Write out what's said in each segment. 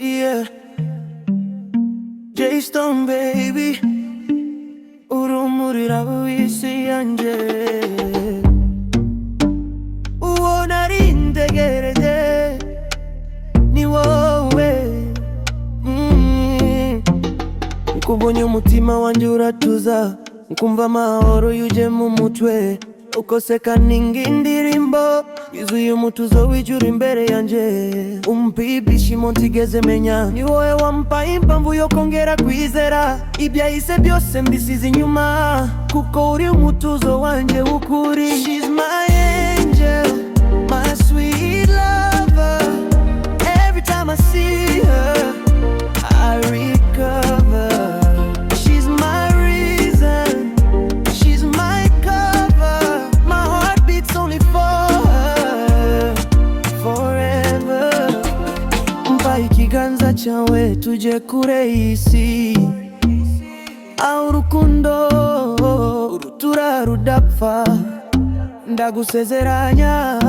yeah. J-Stone baby, urumurira w'isi yanje. Uwo nari ntegereje ni wowe. Nkubonye umutima wanjye uratuza, nkumva amahoro yuje mu mutwe. Ukoseka ninga indirimbo yuzuye umutuzo w'ijuru imbere yanje. Umpa ibyishimo ntigeze menya, ni wowe wampaye impamvu yo kongera kwizera. Ibyahise byose mbisize inyuma, kuko uri umutuzo wanjye w'ukuri. She's my angel, my sweet lover. Every time I see her, I recover. She's my reason, she's my cover. My heart beats only for her, forever. Mpa ikiganza cyawe tujye kure y'isi, aho urukundo urutura rudapfa. Ndagusezeranya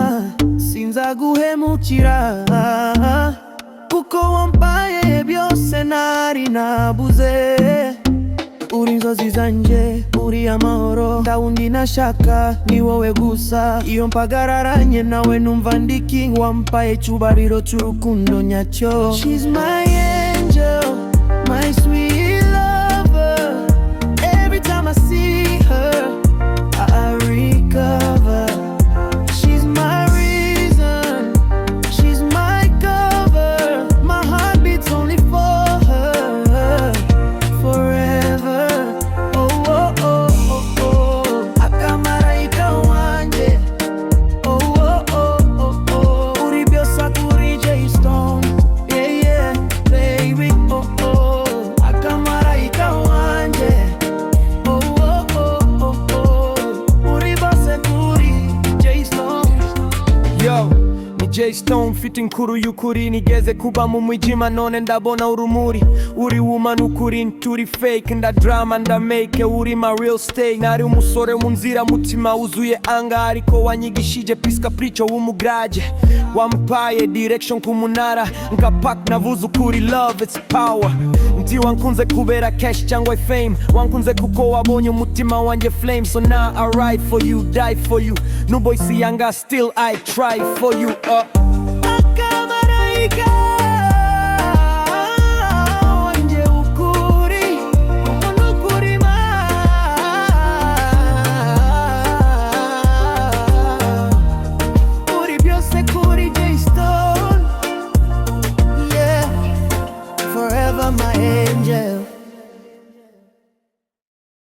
sinzaguhemukira, kuko wampaye byose nari nabuze. Uri inzozi zanje, uri amahoro, nta wundi nashaka ni wowe gusa. Iyo mpagararanye nawe numva ndi king, wampaye icyubahiro cy'urukundo nyacyo. She's my angel, my sweet lover. Every time I see her, I recover. She's my reason, she's my cover. My heart beats only for her, forever. Oh, oh, oh, oh, oh. Akamarayika wanje. Oh, oh, oh, oh, oh. Uri byosa kuri J-Stone. Yeah, yeah, baby. Oh, oh. Akamarayika wanje. Oh, oh, oh, oh, oh. Uri byosa kuri J-Stone. Yo, ni J-Stone mfite inkuru y'ukuri. Nigeze kuba mu mwijima none ndabona urumuri. Uri woman ukuri nturi fake, nda drama nda make. Uri my real stay, nari umusore mu nzira, mutima wuzuye anga. Ariko wanyigishije peace capricho w'umugraje. Wampaye direction ku munara, ngapak navuze ukuri. Love it's power. Nti wankunze kubera cash cyangwa fame, wankunze kuko wabonye umutima wanjye flame. So now I ride for you, die for you. Nubo isi yanga still I try for you. Akamarayika wanje ukuri, umuntu ukuri ma. Uri byose kuri J-Stone. Yeah, forever my angel.